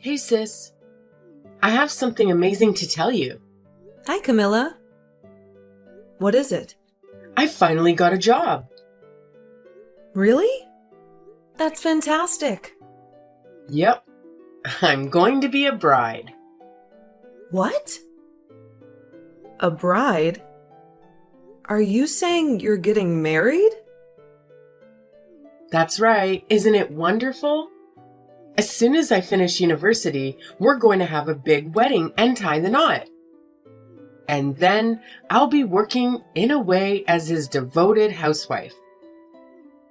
Hey sis, I have something amazing to tell you. Hi, Camilla. What is it? I finally got a job. Really? That's fantastic. Yep, I'm going to be a bride. What? A bride? Are you saying you're getting married? That's right, isn't it wonderful? As soon as I finish university, we're going to have a big wedding and tie the knot. And then I'll be working in a way as his devoted housewife.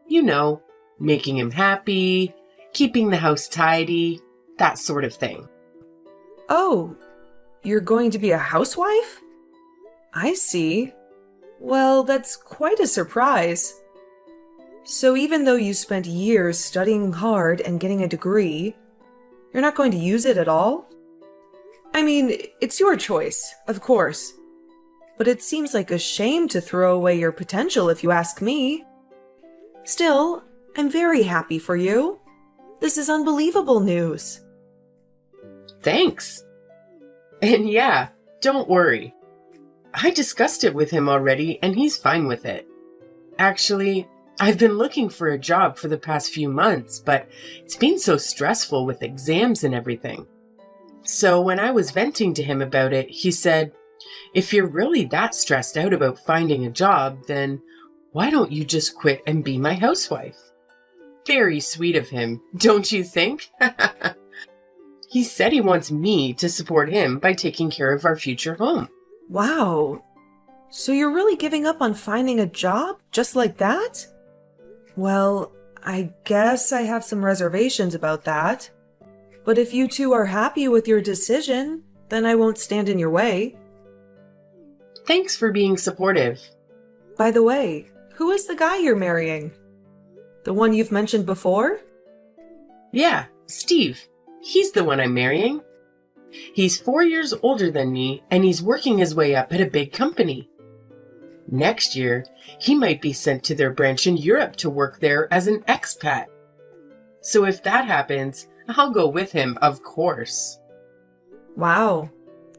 You know, making him happy, keeping the house tidy, that sort of thing. Oh, you're going to be a housewife? I see. Well, that's quite a surprise. So even though you spent years studying hard and getting a degree, you're not going to use it at all? I mean, it's your choice, of course. But it seems like a shame to throw away your potential if you ask me. Still, I'm very happy for you. This is unbelievable news. Thanks. And yeah, don't worry. I discussed it with him already and he's fine with it. Actually, I've been looking for a job for the past few months, but it's been so stressful with exams and everything. So when I was venting to him about it, he said, if you're really that stressed out about finding a job, then why don't you just quit and be my housewife? Very sweet of him, don't you think? He said he wants me to support him by taking care of our future home. Wow. So you're really giving up on finding a job just like that? Well, I guess I have some reservations about that. But if you two are happy with your decision, then I won't stand in your way. Thanks for being supportive. By the way, who is the guy you're marrying? The one you've mentioned before? Yeah, Steve. He's the one I'm marrying. He's 4 years older than me, and he's working his way up at a big company. Next year, he might be sent to their branch in Europe to work there as an expat. So if that happens, I'll go with him, of course. Wow,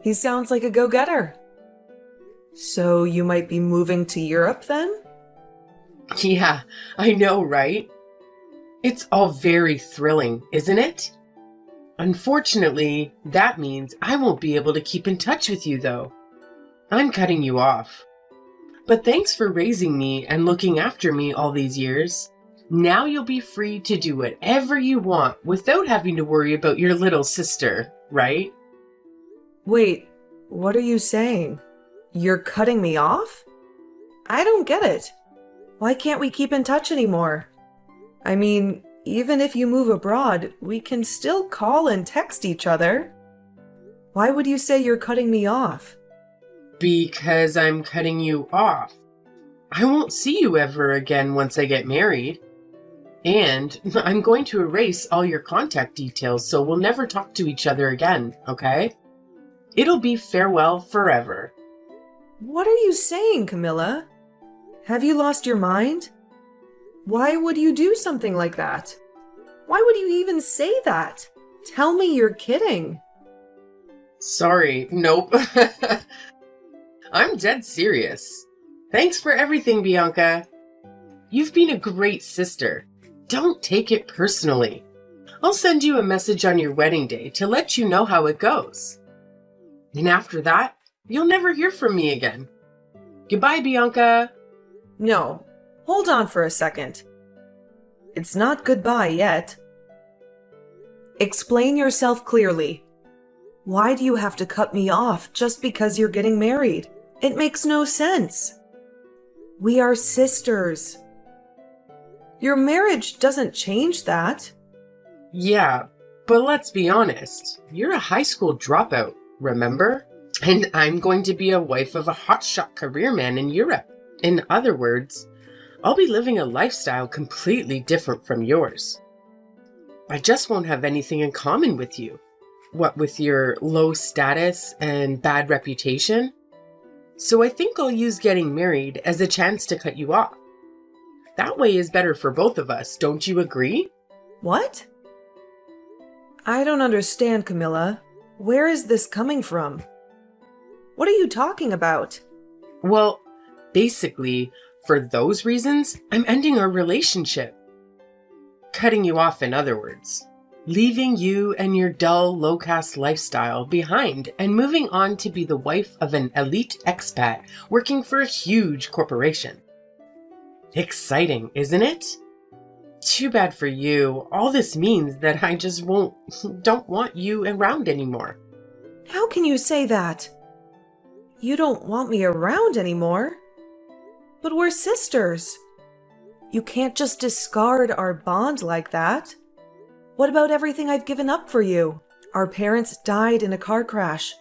he sounds like a go-getter. So you might be moving to Europe then? Yeah, I know, right? It's all very thrilling, isn't it? Unfortunately, that means I won't be able to keep in touch with you, though. I'm cutting you off. But thanks for raising me and looking after me all these years. Now you'll be free to do whatever you want without having to worry about your little sister, right? Wait, what are you saying? You're cutting me off? I don't get it. Why can't we keep in touch anymore? I mean, even if you move abroad, we can still call and text each other. Why would you say you're cutting me off? Because I'm cutting you off. I won't see you ever again once I get married. And I'm going to erase all your contact details so we'll never talk to each other again, okay? It'll be farewell forever. What are you saying, Camilla? Have you lost your mind? Why would you do something like that? Why would you even say that? Tell me you're kidding. Sorry, nope. I'm dead serious. Thanks for everything, Bianca. You've been a great sister. Don't take it personally. I'll send you a message on your wedding day to let you know how it goes. And after that, you'll never hear from me again. Goodbye, Bianca. No, hold on for a second. It's not goodbye yet. Explain yourself clearly. Why do you have to cut me off just because you're getting married? It makes no sense. We are sisters. Your marriage doesn't change that. Yeah, but let's be honest. You're a high school dropout, remember? And I'm going to be a wife of a hotshot career man in Europe. In other words, I'll be living a lifestyle completely different from yours. I just won't have anything in common with you. What with your low status and bad reputation? So I think I'll use getting married as a chance to cut you off. That way is better for both of us, don't you agree? What? I don't understand, Camilla. Where is this coming from? What are you talking about? Well, basically, for those reasons, I'm ending our relationship. Cutting you off, in other words. Leaving you and your dull, low-caste lifestyle behind and moving on to be the wife of an elite expat working for a huge corporation. Exciting, isn't it? Too bad for you. All this means that I just don't want you around anymore. How can you say that? You don't want me around anymore? But we're sisters. You can't just discard our bond like that. What about everything I've given up for you? Our parents died in a car crash,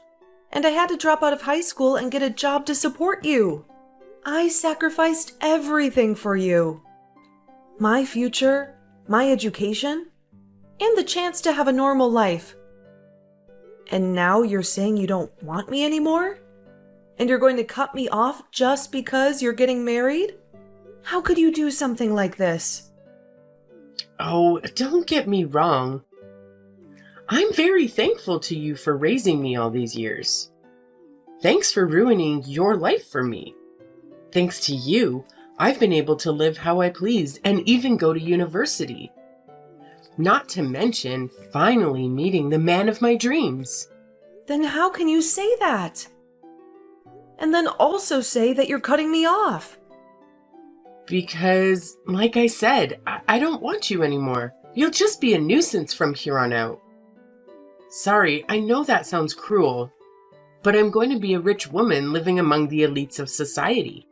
and I had to drop out of high school and get a job to support you. I sacrificed everything for you. My future, my education, and the chance to have a normal life. And now you're saying you don't want me anymore? And you're going to cut me off just because you're getting married? How could you do something like this? Oh, don't get me wrong. I'm very thankful to you for raising me all these years. Thanks for ruining your life for me. Thanks to you, I've been able to live how I pleased and even go to university. Not to mention finally meeting the man of my dreams. Then how can you say that? And then also say that you're cutting me off? Because, like I said, I don't want you anymore. You'll just be a nuisance from here on out. Sorry, I know that sounds cruel, but I'm going to be a rich woman living among the elites of society.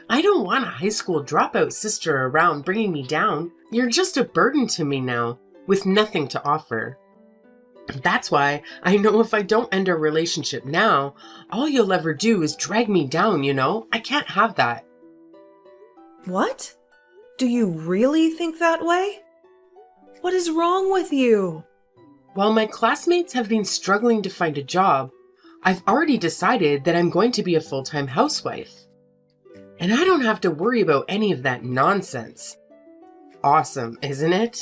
I don't want a high school dropout sister around bringing me down. You're just a burden to me now, with nothing to offer. That's why I know if I don't end our relationship now, all you'll ever do is drag me down, you know? I can't have that. What? Do you really think that way? What is wrong with you? While my classmates have been struggling to find a job, I've already decided that I'm going to be a full-time housewife. And I don't have to worry about any of that nonsense. Awesome, isn't it?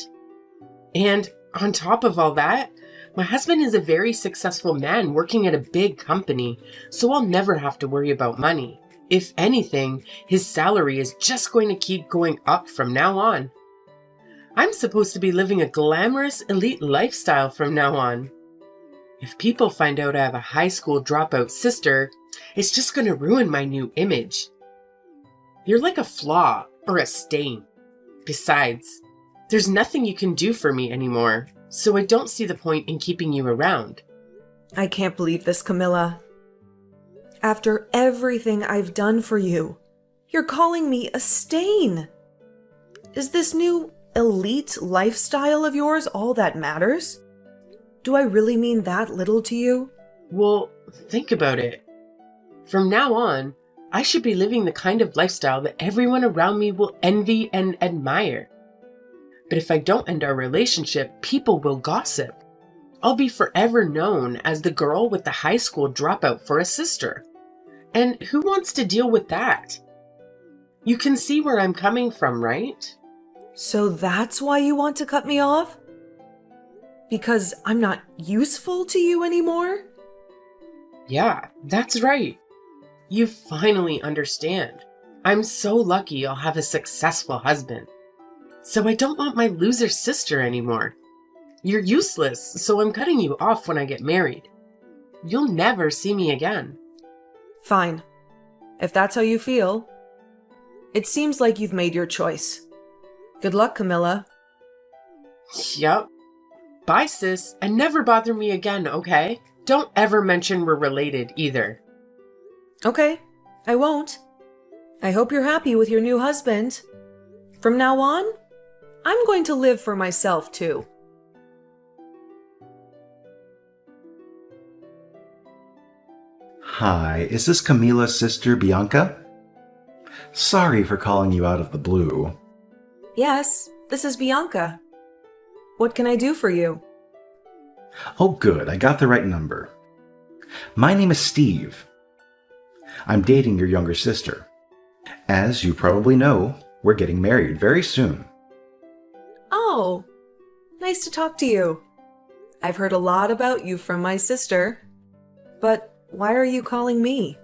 And on top of all that, my husband is a very successful man working at a big company, so I'll never have to worry about money. If anything, his salary is just going to keep going up from now on. I'm supposed to be living a glamorous elite lifestyle from now on. If people find out I have a high school dropout sister, it's just going to ruin my new image. You're like a flaw or a stain. Besides, there's nothing you can do for me anymore, so I don't see the point in keeping you around. I can't believe this, Camilla. After everything I've done for you, you're calling me a stain. Is this new elite lifestyle of yours all that matters? Do I really mean that little to you? Well, think about it. From now on, I should be living the kind of lifestyle that everyone around me will envy and admire. But if I don't end our relationship, people will gossip. I'll be forever known as the girl with the high school dropout for a sister. And who wants to deal with that? You can see where I'm coming from, right? So that's why you want to cut me off? Because I'm not useful to you anymore? Yeah, that's right. You finally understand. I'm so lucky I'll have a successful husband. So I don't want my loser sister anymore. You're useless, so I'm cutting you off when I get married. You'll never see me again. Fine. If that's how you feel. It seems like you've made your choice. Good luck, Camilla. Yup. Bye, sis, and never bother me again, okay? Don't ever mention we're related either. Okay, I won't. I hope you're happy with your new husband. From now on, I'm going to live for myself too. Hi, is this Camilla's sister, Bianca? Sorry for calling you out of the blue. Yes, this is Bianca. What can I do for you? Oh, good, I got the right number. My name is Steve. I'm dating your younger sister. As you probably know, we're getting married very soon. Oh, nice to talk to you. I've heard a lot about you from my sister. But why are you calling me?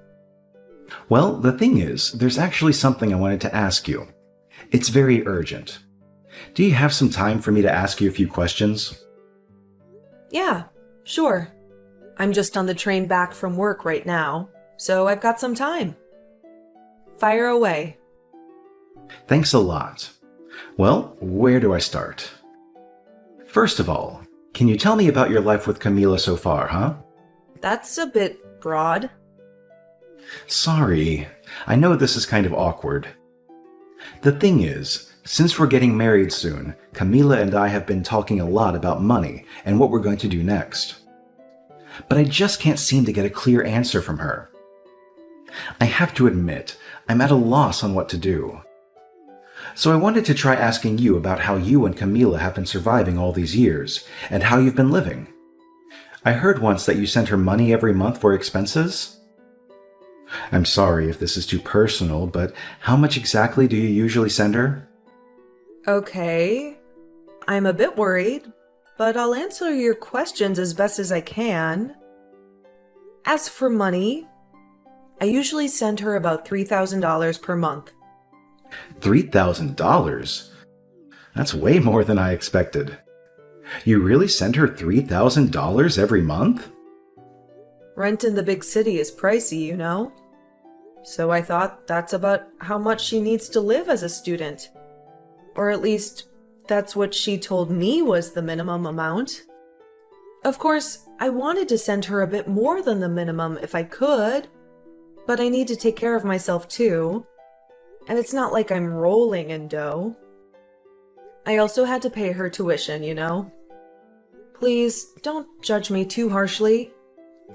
Well, the thing is, there's actually something I wanted to ask you. It's very urgent. Do you have some time for me to ask you a few questions? Yeah, sure. I'm just on the train back from work right now, so I've got some time. Fire away. Thanks a lot. Well, where do I start? First of all, can you tell me about your life with Camila so far, huh? That's a bit broad. Sorry, I know this is kind of awkward. The thing is, since we're getting married soon, Camila and I have been talking a lot about money and what we're going to do next. But I just can't seem to get a clear answer from her. I have to admit, I'm at a loss on what to do. So I wanted to try asking you about how you and Camila have been surviving all these years, and how you've been living. I heard once that you sent her money every month for expenses. I'm sorry if this is too personal, but how much exactly do you usually send her? Okay. I'm a bit worried, but I'll answer your questions as best as I can. As for money, I usually send her about $3,000 per month. $3,000? That's way more than I expected. You really send her $3,000 every month? Rent in the big city is pricey, you know. So I thought that's about how much she needs to live as a student. Or at least, that's what she told me was the minimum amount. Of course, I wanted to send her a bit more than the minimum if I could, but I need to take care of myself too. And it's not like I'm rolling in dough. I also had to pay her tuition, you know. Please, don't judge me too harshly.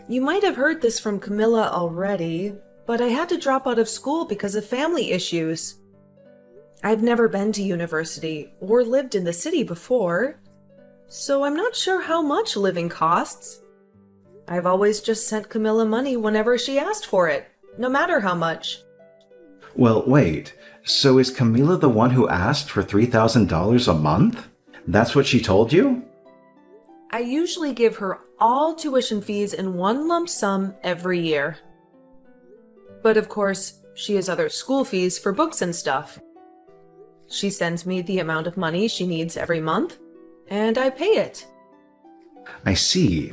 You might have heard this from Camila already, but I had to drop out of school because of family issues. I've never been to university or lived in the city before, so I'm not sure how much living costs. I've always just sent Camila money whenever she asked for it, no matter how much. Well, wait. So is Camila the one who asked for $3,000 a month? That's what she told you? I usually give her all tuition fees in one lump sum every year. But of course, she has other school fees for books and stuff. She sends me the amount of money she needs every month, and I pay it. I see.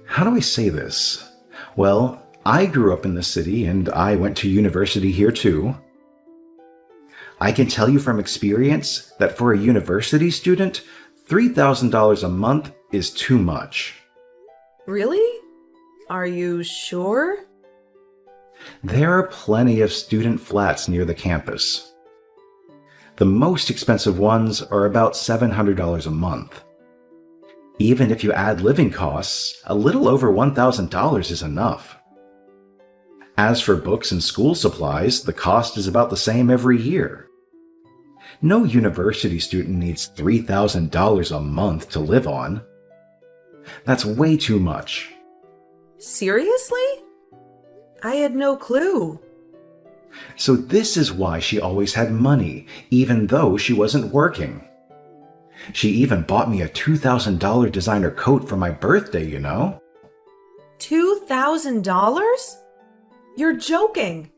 How do I say this? Well, I grew up in the city and I went to university here too. I can tell you from experience that for a university student, $3,000 a month is too much. Really? Are you sure? There are plenty of student flats near the campus. The most expensive ones are about $700 a month. Even if you add living costs, a little over $1,000 is enough. As for books and school supplies, the cost is about the same every year. No university student needs $3,000 a month to live on. That's way too much. Seriously? I had no clue. So this is why she always had money, even though she wasn't working. She even bought me a $2,000 designer coat for my birthday, you know? $2,000? You're joking.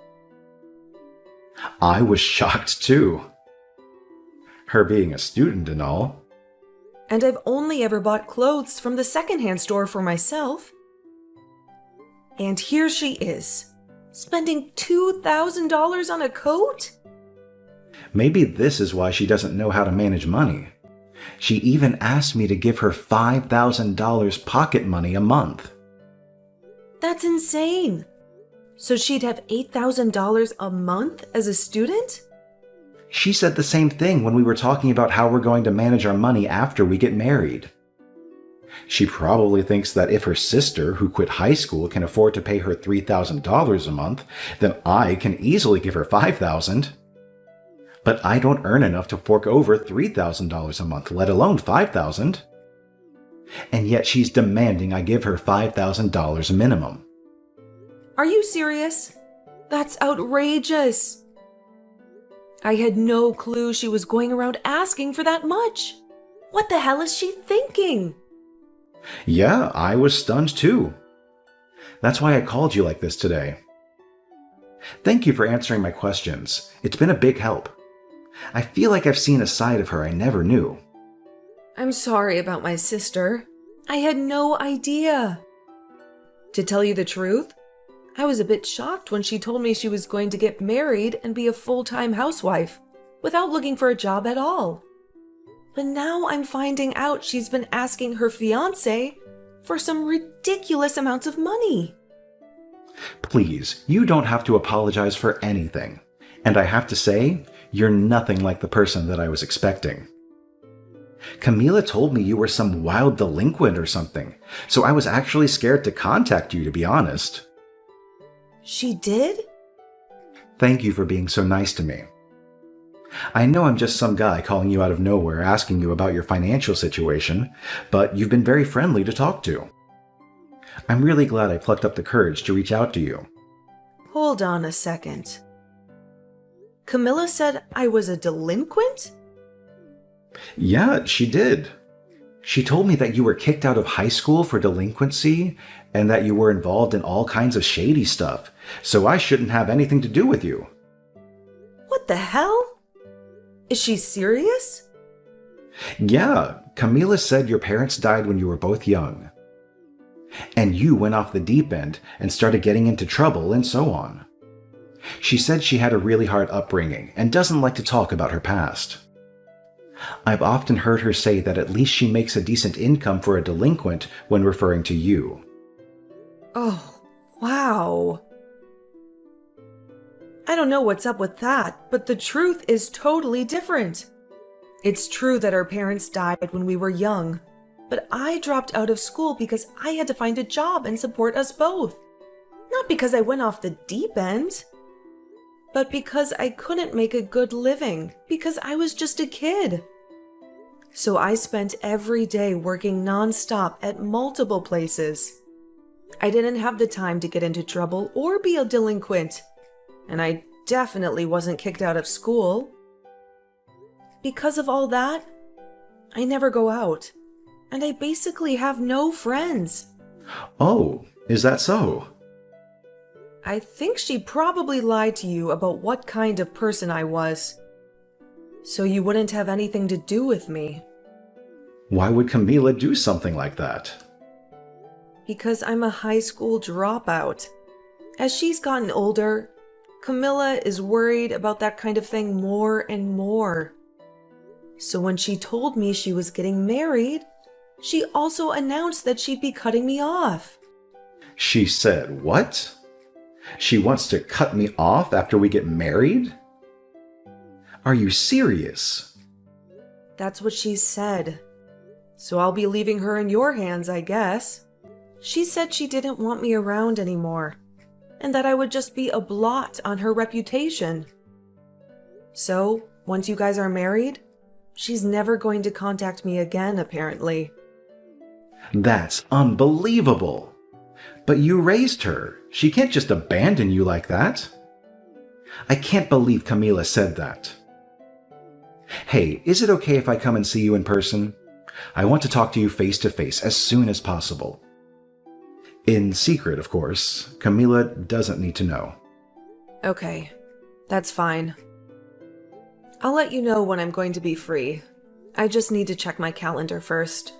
I was shocked too. Her being a student and all. And I've only ever bought clothes from the secondhand store for myself. And here she is, spending $2,000 on a coat? Maybe this is why she doesn't know how to manage money. She even asked me to give her $5,000 pocket money a month. That's insane. So she'd have $8,000 a month as a student? She said the same thing when we were talking about how we're going to manage our money after we get married. She probably thinks that if her sister, who quit high school, can afford to pay her $3,000 a month, then I can easily give her $5,000. But I don't earn enough to fork over $3,000 a month, let alone $5,000. And yet she's demanding I give her $5,000 minimum. Are you serious? That's outrageous. I had no clue she was going around asking for that much. What the hell is she thinking? Yeah, I was stunned too. That's why I called you like this today. Thank you for answering my questions. It's been a big help. I feel like I've seen a side of her I never knew. I'm sorry about my sister. I had no idea. To tell you the truth, I was a bit shocked when she told me she was going to get married and be a full-time housewife without looking for a job at all. But now I'm finding out she's been asking her fiancé for some ridiculous amounts of money. Please, you don't have to apologize for anything. And I have to say, you're nothing like the person that I was expecting. Camila told me you were some wild delinquent or something, so I was actually scared to contact you, to be honest. She did? Thank you for being so nice to me. I know I'm just some guy calling you out of nowhere asking you about your financial situation, but you've been very friendly to talk to. I'm really glad I plucked up the courage to reach out to you. Hold on a second. Camilla said I was a delinquent? Yeah, she did. She told me that you were kicked out of high school for delinquency and that you were involved in all kinds of shady stuff, so I shouldn't have anything to do with you. What the hell? Is she serious? Yeah, Camila said your parents died when you were both young. And you went off the deep end and started getting into trouble and so on. She said she had a really hard upbringing and doesn't like to talk about her past. I've often heard her say that at least she makes a decent income for a delinquent when referring to you. Oh, wow. I don't know what's up with that, but the truth is totally different. It's true that our parents died when we were young, but I dropped out of school because I had to find a job and support us both. Not because I went off the deep end, but because I couldn't make a good living, because I was just a kid. So I spent every day working nonstop at multiple places. I didn't have the time to get into trouble or be a delinquent, and I definitely wasn't kicked out of school. Because of all that, I never go out, and I basically have no friends. Oh, is that so? I think she probably lied to you about what kind of person I was, so you wouldn't have anything to do with me. Why would Camila do something like that? Because I'm a high school dropout. As she's gotten older, Camilla is worried about that kind of thing more and more. So when she told me she was getting married, she also announced that she'd be cutting me off. She said what? She wants to cut me off after we get married? Are you serious? That's what she said. So I'll be leaving her in your hands, I guess. She said she didn't want me around anymore, and that I would just be a blot on her reputation. So, once you guys are married, she's never going to contact me again, apparently. That's unbelievable. But you raised her. She can't just abandon you like that. I can't believe Camila said that. Hey, is it okay if I come and see you in person? I want to talk to you face to face as soon as possible. In secret, of course. Camila doesn't need to know. Okay, that's fine. I'll let you know when I'm going to be free. I just need to check my calendar first.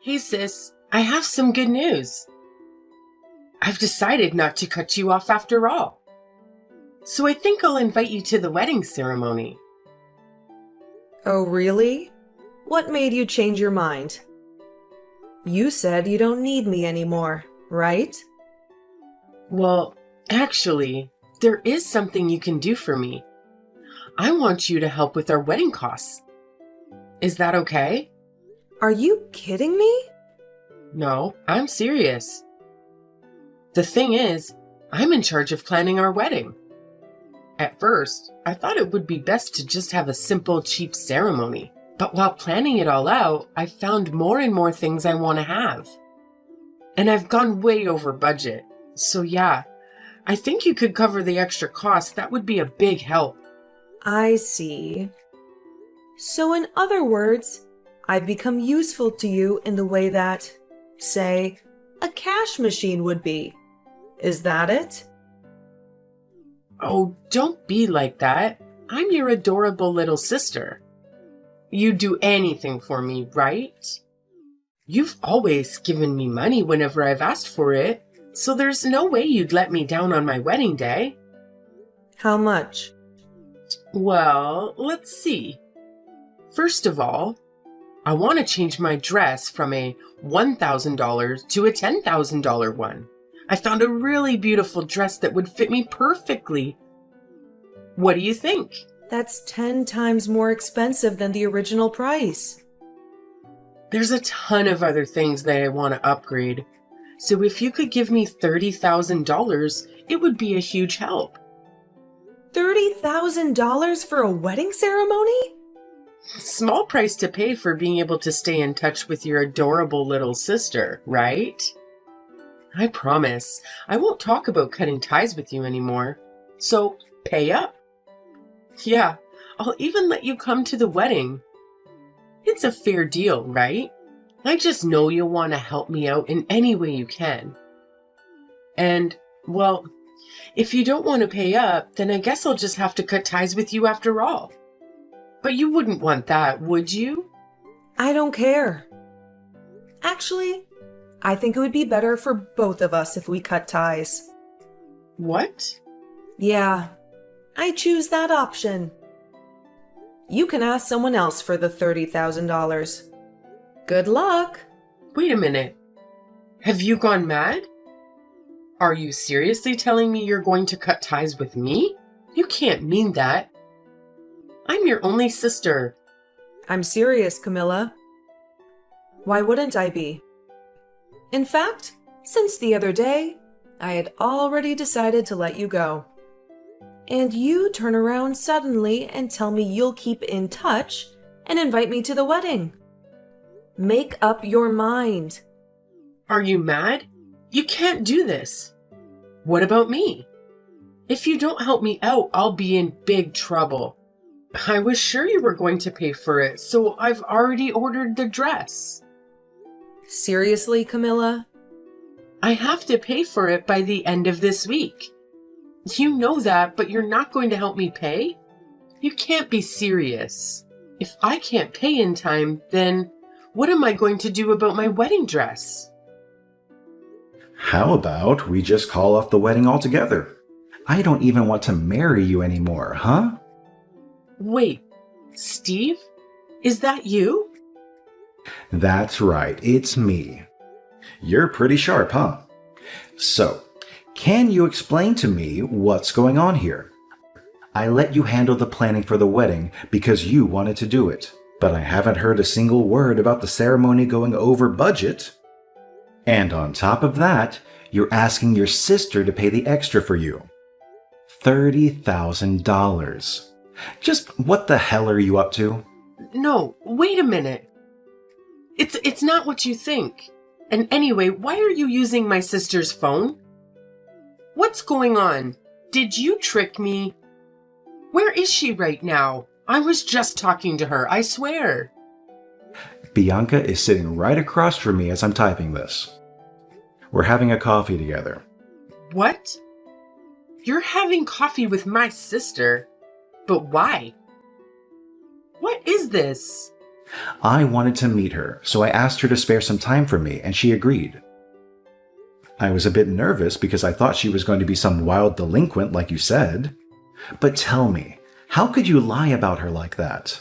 Hey sis, I have some good news. I've decided not to cut you off after all. So I think I'll invite you to the wedding ceremony. Oh, really? What made you change your mind? You said you don't need me anymore, right? Well, actually, there is something you can do for me. I want you to help with our wedding costs. Is that okay? Are you kidding me? No, I'm serious. The thing is, I'm in charge of planning our wedding. At first, I thought it would be best to just have a simple, cheap ceremony. But while planning it all out, I found more and more things I want to have. And I've gone way over budget. So yeah, I think you could cover the extra cost. That would be a big help. I see. So in other words, I've become useful to you in the way that, say, a cash machine would be. Is that it? Oh, don't be like that. I'm your adorable little sister. You'd do anything for me, right? You've always given me money whenever I've asked for it, so there's no way you'd let me down on my wedding day. How much? Well, let's see. First of all, I want to change my dress from a $1,000 to a $10,000 one. I found a really beautiful dress that would fit me perfectly. What do you think? That's 10 times more expensive than the original price. There's a ton of other things that I want to upgrade. So if you could give me $30,000, it would be a huge help. $30,000 for a wedding ceremony? Small price to pay for being able to stay in touch with your adorable little sister, right? I promise, I won't talk about cutting ties with you anymore. So, pay up. Yeah, I'll even let you come to the wedding. It's a fair deal, right? I just know you'll want to help me out in any way you can. And, well, if you don't want to pay up, then I guess I'll just have to cut ties with you after all. But you wouldn't want that, would you? I don't care. Actually, I think it would be better for both of us if we cut ties. What? Yeah, I choose that option. You can ask someone else for the $30,000. Good luck. Wait a minute. Have you gone mad? Are you seriously telling me you're going to cut ties with me? You can't mean that. I'm your only sister. I'm serious, Camilla. Why wouldn't I be? In fact, since the other day, I had already decided to let you go. And you turn around suddenly and tell me you'll keep in touch and invite me to the wedding. Make up your mind. Are you mad? You can't do this. What about me? If you don't help me out, I'll be in big trouble. I was sure you were going to pay for it, so I've already ordered the dress. Seriously, Camilla? I have to pay for it by the end of this week. You know that, but you're not going to help me pay? You can't be serious. If I can't pay in time, then what am I going to do about my wedding dress? How about we just call off the wedding altogether? I don't even want to marry you anymore, huh? Wait, Steve? Is that you? That's right, it's me. You're pretty sharp, huh? So, can you explain to me what's going on here? I let you handle the planning for the wedding because you wanted to do it, but I haven't heard a single word about the ceremony going over budget. And on top of that, you're asking your sister to pay the extra for you. $30,000. Just what the hell are you up to? No, wait a minute. It's not what you think. And anyway, why are you using my sister's phone? What's going on? Did you trick me? Where is she right now? I was just talking to her, I swear. Bianca is sitting right across from me as I'm typing this. We're having a coffee together. What? You're having coffee with my sister? But why? What is this? I wanted to meet her, so I asked her to spare some time for me, and she agreed. I was a bit nervous because I thought she was going to be some wild delinquent like you said. But tell me, how could you lie about her like that?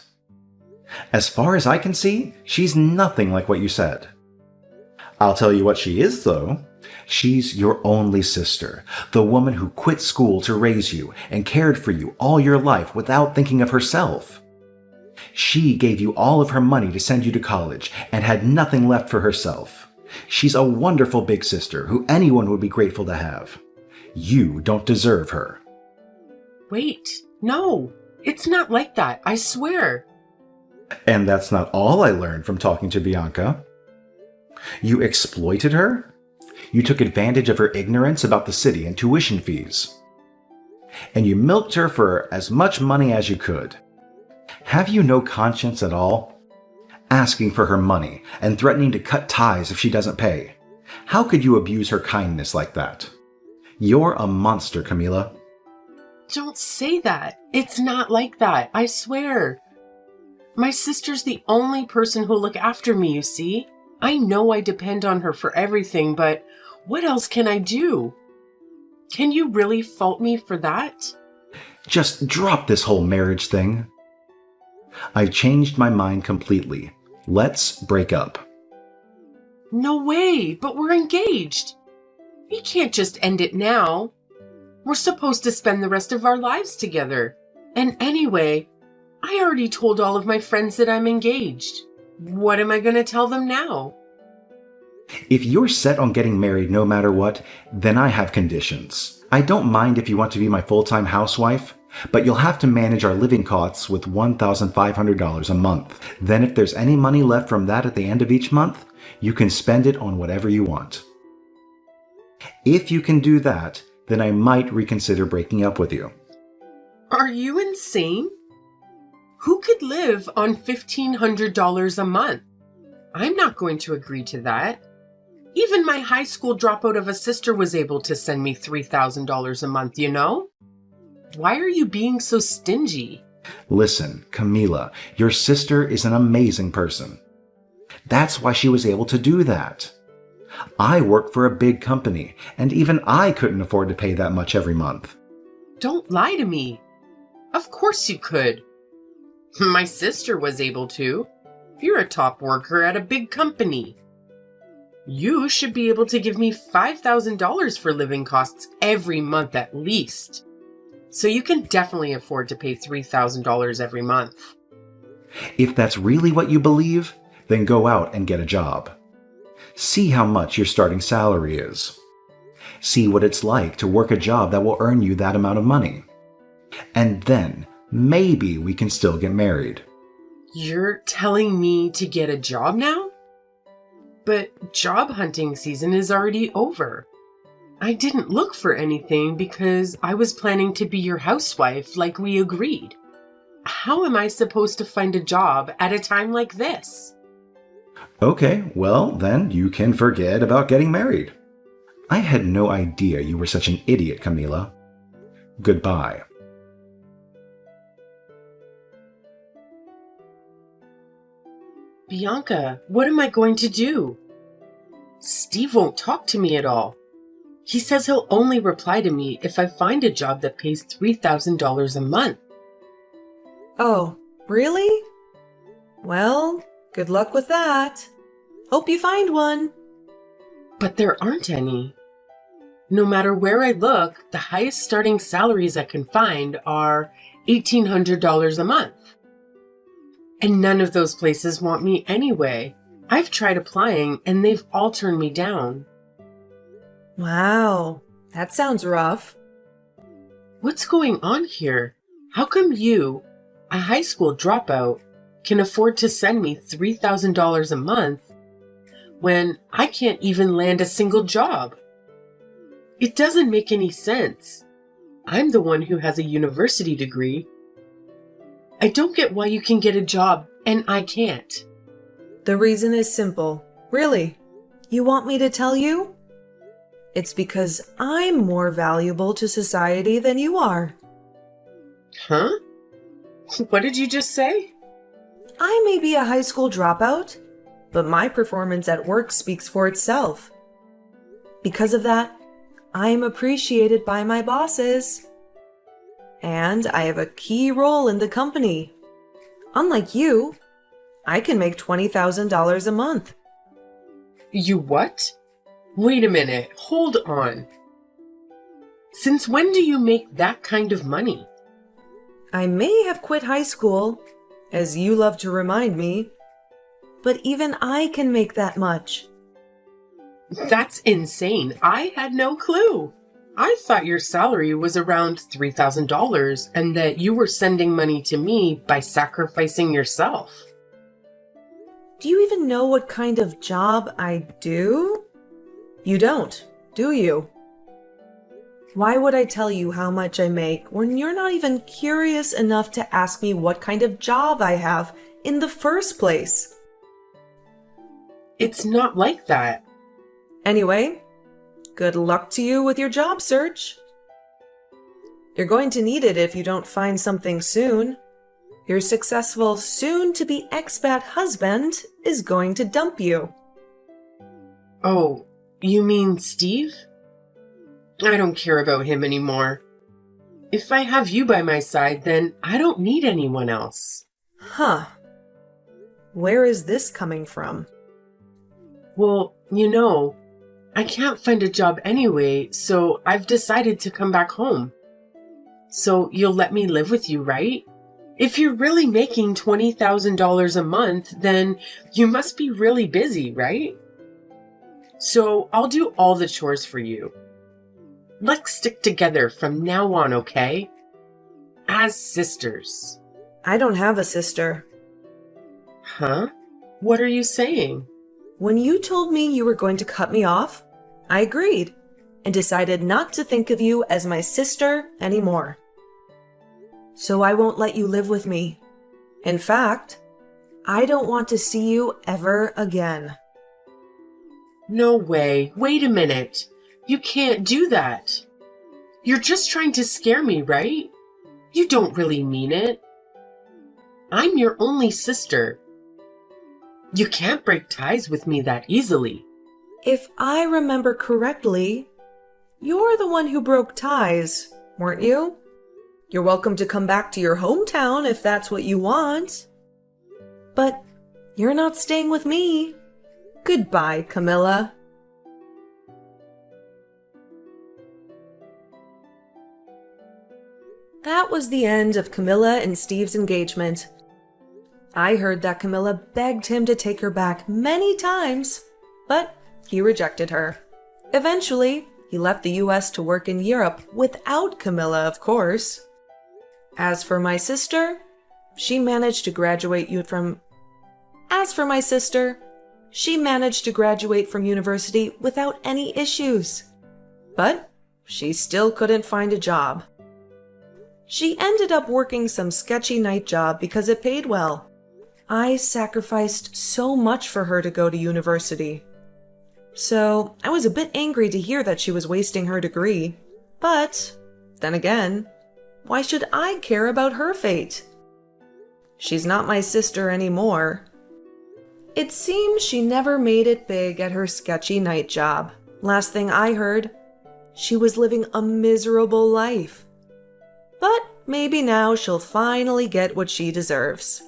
As far as I can see, she's nothing like what you said. I'll tell you what she is, though. She's your only sister, the woman who quit school to raise you and cared for you all your life without thinking of herself. She gave you all of her money to send you to college and had nothing left for herself. She's a wonderful big sister who anyone would be grateful to have. You don't deserve her. Wait, no, it's not like that, I swear. And that's not all I learned from talking to Bianca. You exploited her? You took advantage of her ignorance about the city and tuition fees. and you milked her for as much money as you could. Have you no conscience at all? Asking for her money and threatening to cut ties if she doesn't pay. How could you abuse her kindness like that? You're a monster, Camila. Don't say that. It's not like that, I swear. My sister's the only person who'll look after me, you see? I know I depend on her for everything, but what else can I do? Can you really fault me for that? Just drop this whole marriage thing. I've changed my mind completely. Let's break up. No way, but we're engaged. We can't just end it now. We're supposed to spend the rest of our lives together. And anyway, I already told all of my friends that I'm engaged. What am I going to tell them now? If you're set on getting married no matter what, then I have conditions. I don't mind if you want to be my full-time housewife, but you'll have to manage our living costs with $1,500 a month. Then if there's any money left from that at the end of each month, you can spend it on whatever you want. If you can do that, then I might reconsider breaking up with you. Are you insane? Who could live on $1,500 a month? I'm not going to agree to that. Even my high school dropout of a sister was able to send me $3,000 a month, you know? Why are you being so stingy? Listen, Camila, your sister is an amazing person. That's why she was able to do that. I work for a big company, and even I couldn't afford to pay that much every month. Don't lie to me. Of course you could. My sister was able to. You're a top worker at a big company. You should be able to give me $5,000 for living costs every month at least. So you can definitely afford to pay $3,000 every month. If that's really what you believe, then go out and get a job. See how much your starting salary is. See what it's like to work a job that will earn you that amount of money. And then maybe we can still get married. You're telling me to get a job now? But job hunting season is already over. I didn't look for anything because I was planning to be your housewife like we agreed. How am I supposed to find a job at a time like this? Okay, well, then you can forget about getting married. I had no idea you were such an idiot, Camila. Goodbye. Bianca, what am I going to do? Steve won't talk to me at all. He says he'll only reply to me if I find a job that pays $3,000 a month. Oh, really? Well, good luck with that. Hope you find one. But there aren't any. No matter where I look, the highest starting salaries I can find are $1,800 a month. And none of those places want me anyway. I've tried applying and they've all turned me down. Wow, that sounds rough. What's going on here? How come you, a high school dropout, can afford to send me $3,000 a month when I can't even land a single job? It doesn't make any sense. I'm the one who has a university degree. I don't get why you can get a job and I can't. The reason is simple. Really? You want me to tell you? It's because I'm more valuable to society than you are. Huh? What did you just say? I may be a high school dropout, but my performance at work speaks for itself. Because of that, I am appreciated by my bosses. And I have a key role in the company. Unlike you, I can make $20,000 a month. You what? Wait a minute, hold on. Since when do you make that kind of money? I may have quit high school, as you love to remind me, but even I can make that much. That's insane. I had no clue. I thought your salary was around $3,000 and that you were sending money to me by sacrificing yourself. Do you even know what kind of job I do? You don't, do you? Why would I tell you how much I make when you're not even curious enough to ask me what kind of job I have in the first place? It's not like that. Anyway, good luck to you with your job search. You're going to need it if you don't find something soon. Your successful soon-to-be expat husband is going to dump you. Oh, you mean Steve? I don't care about him anymore. If I have you by my side, then I don't need anyone else. Huh. Where is this coming from? Well, I can't find a job anyway, so I've decided to come back home. So you'll let me live with you, right? If you're really making $20,000 a month, then you must be really busy, right? So I'll do all the chores for you. Let's stick together from now on, okay? As sisters. I don't have a sister. Huh? What are you saying? When you told me you were going to cut me off, I agreed and decided not to think of you as my sister anymore. So I won't let you live with me. In fact, I don't want to see you ever again. No way. Wait a minute. You can't do that. You're just trying to scare me, right? You don't really mean it. I'm your only sister. You can't break ties with me that easily. If I remember correctly, you're the one who broke ties, weren't you? You're welcome to come back to your hometown if that's what you want. But you're not staying with me. Goodbye, Camilla. That was the end of Camilla and Steve's engagement. I heard that Camilla begged him to take her back many times, but he rejected her. Eventually, he left the US to work in Europe without Camilla, of course. As for my sister, she managed to graduate from university without any issues. But she still couldn't find a job. She ended up working some sketchy night job because it paid well. I sacrificed so much for her to go to university. So I was a bit angry to hear that she was wasting her degree. But then again, why should I care about her fate? She's not my sister anymore. It seems she never made it big at her sketchy night job. Last thing I heard, she was living a miserable life. But maybe now she'll finally get what she deserves.